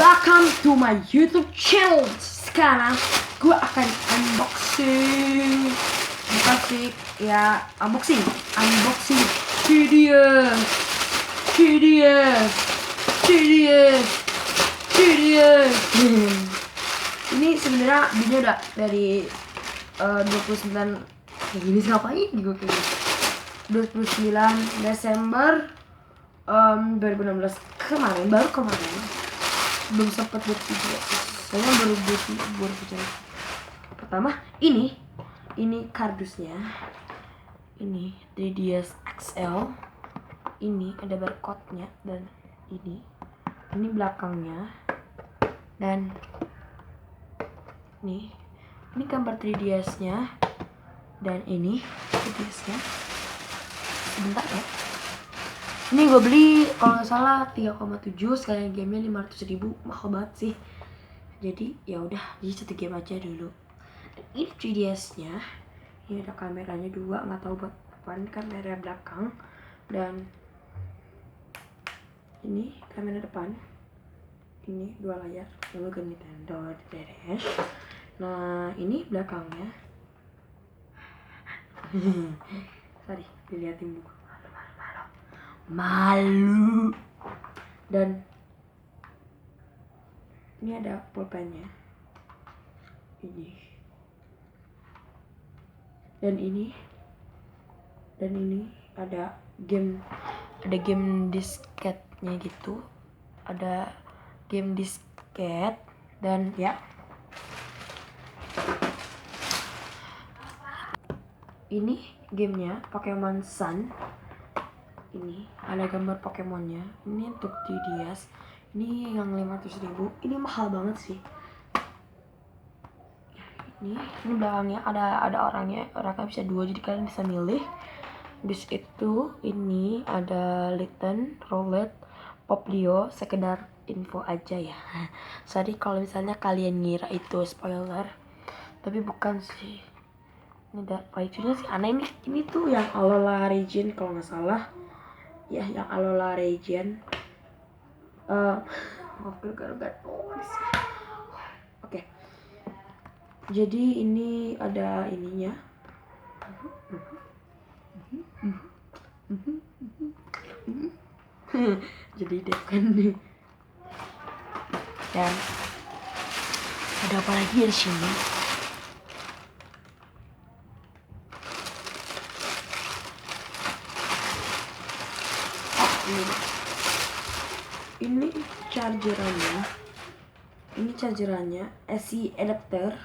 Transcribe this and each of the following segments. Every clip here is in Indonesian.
welcome to my YouTube channel. Sekarang gue akan unboxing, bukan sih ya, unboxing Ini sebenarnya video udah dari 29 kayak gini sih, ngapain gue kayak gini, 29 Desember 2016 baru kemarin belum sempat buat video. Saya baru buat video pertama. Ini kardusnya, ini 3DS XL, ini ada barcode-nya, dan ini belakangnya, dan ini gambar 3DS-nya, dan ini 3DS-nya. Sebentar ya. Ini gue beli kalau nggak salah 3,7, sekalian gamenya 500.000, mahal banget sih. Jadi ya udah, jadi satu game aja dulu. Dan ini 3DS-nya, ini ada kameranya dua, nggak tahu buat apaan, kamera belakang, dan ini kamera depan. Ini dua layar, logo Nintendo DS. Nah ini belakangnya. Sorry, dilihatin buku. Malu. Dan ini ada pulpennya. Ini. Dan ini ada game disketnya gitu. Ada game disket, dan ya. Ini gamenya Pokemon Sun. Ini ada gambar Pokemonnya. Ini untuk 3DS. Ini yang 500.000. Ini mahal banget sih. Ini belakangnya ada orangnya bisa dua, jadi kalian bisa milih. Habis itu ini ada Litten, Rowlet, Poplio, sekedar info aja ya. Sorry kalau misalnya kalian ngira itu spoiler, tapi bukan sih. Ini ada Raichunya sih aneh. Ini tuh yang Alola Region kalau nggak salah. Ya, yang Alola Region. Oke. Jadi ini ada ininya. Jadi kan nih. Dan ada apa lagi di sini? Ini chargerannya, AC adapter.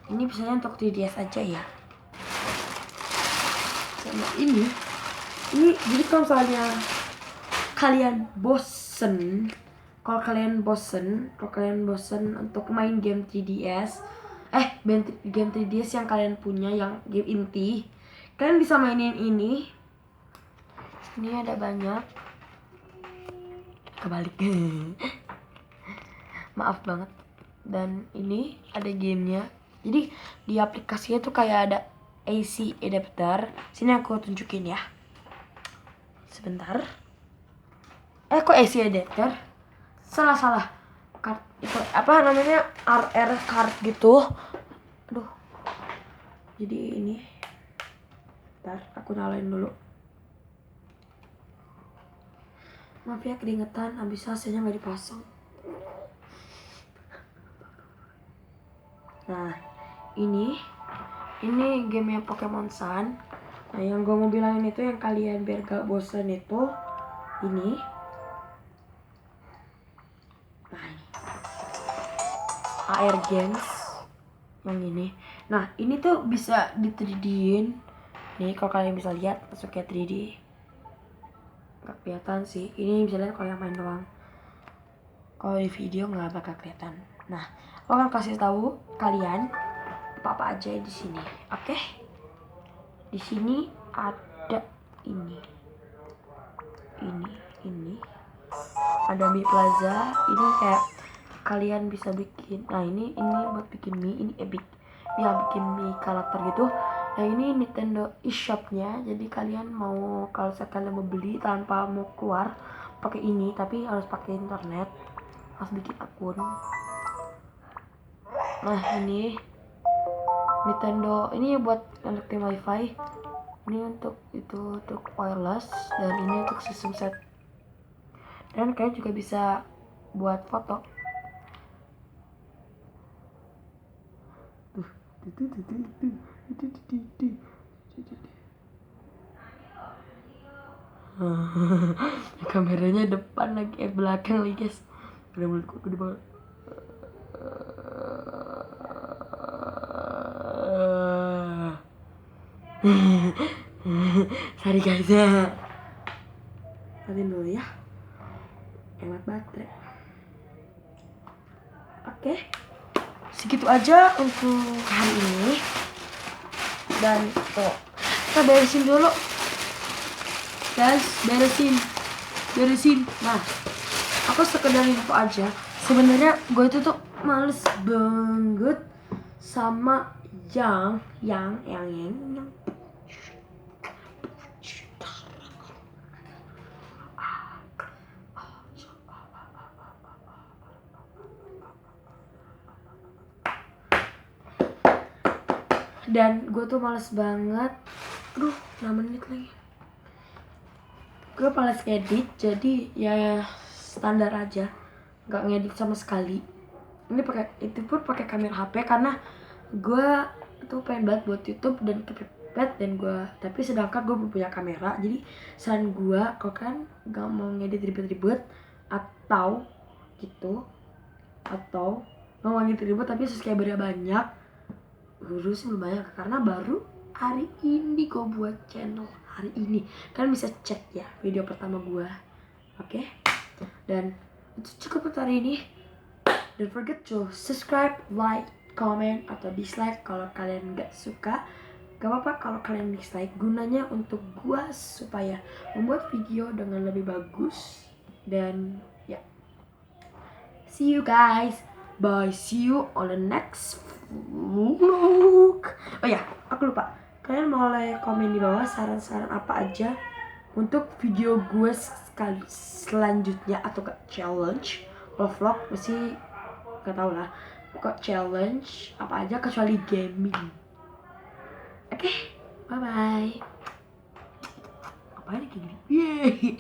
Ini biasanya untuk 3DS aja ya. Sama ini jadi kalau misalnya kalian bosen untuk main game 3DS, game 3DS yang kalian punya, yang game inti, kalian bisa mainin ini. Ini ada banyak. Kebalik. Maaf banget. Dan ini ada gamenya. Jadi di aplikasinya tuh kayak ada AC adapter. Sini aku tunjukin ya. Sebentar. Kok AC adapter? Salah. Card itu apa namanya? RR card gitu. Aduh. Jadi ini. Bentar, aku nyalain dulu. Maaf ya keringetan, habis hasilnya nggak dipasang. Nah, ini gamenya Pokemon Sun. Nah, yang gue mau bilangin itu, yang kalian biar gak bosan itu, ini. Nah, ini AR Games yang ini. Nah, ini tuh bisa di 3D-in. Nih, kalau kalian bisa lihat, masuk kayak 3D. Gak kelihatan sih. Ini bisa lihat kalau yang main doang. Kalau di video nggak bakal kelihatan. Nah, aku akan kasih tahu kalian apa aja di sini. Oke? Di sini ada ini. Ada mie plaza. Ini kayak kalian bisa bikin. Nah, ini buat bikin mie. Ini epic. Ini bikin mie karakter gitu. Nah, ini Nintendo eShop-nya. Jadi kalian kalau kalian mau beli tanpa mau keluar, pakai ini, tapi harus pakai internet. harus bikin akun. Nah ini Nintendo, ini buat connecting wifi, ini untuk wireless, dan ini untuk system set. Dan kalian juga bisa buat foto. Kameranya depan lagi, belakang lagi guys. Udah mulutku gede banget. Sorry guys ya. Nanti dulu ya. Hemat baterai. Oke. Segitu aja untuk hari ini. Dan kita beresin dulu. Guys, beresin. Nah, aku sekedar info aja. Sebenarnya gue itu tuh males banget sama yang dan gue tuh males banget. Aduh, 6 menit lagi. Gue males ngedit, jadi ya standar aja, nggak ngedit sama sekali. Ini itu pun pakai kamera HP karena gue tuh pengen banget buat YouTube dan kepepet dan tapi sedangkan gue belum punya kamera. Jadi saran gue, kalau kan nggak mau ngedit ribet-ribet atau mau ngedit ribet tapi subscribernya banyak, lurusin lumayan, karena baru hari ini gue buat channel hari ini. Kalian bisa cek ya video pertama gue. Oke? Dan itu cukup untuk hari ini. Don't forget to subscribe, like, comment, atau dislike kalau kalian gak suka. Gak apa-apa kalau kalian dislike, gunanya untuk gue supaya membuat video dengan lebih bagus. Dan ya, see you guys, bye, see you on the next vlog. Oh ya, aku lupa, kalian boleh komen di bawah saran-saran apa aja untuk video gue selanjutnya, atau gak challenge. Kalau vlog mesti gak tau lah, kok challenge apa aja kecuali gaming. Oke, bye bye. Apa ini gini? Yeay.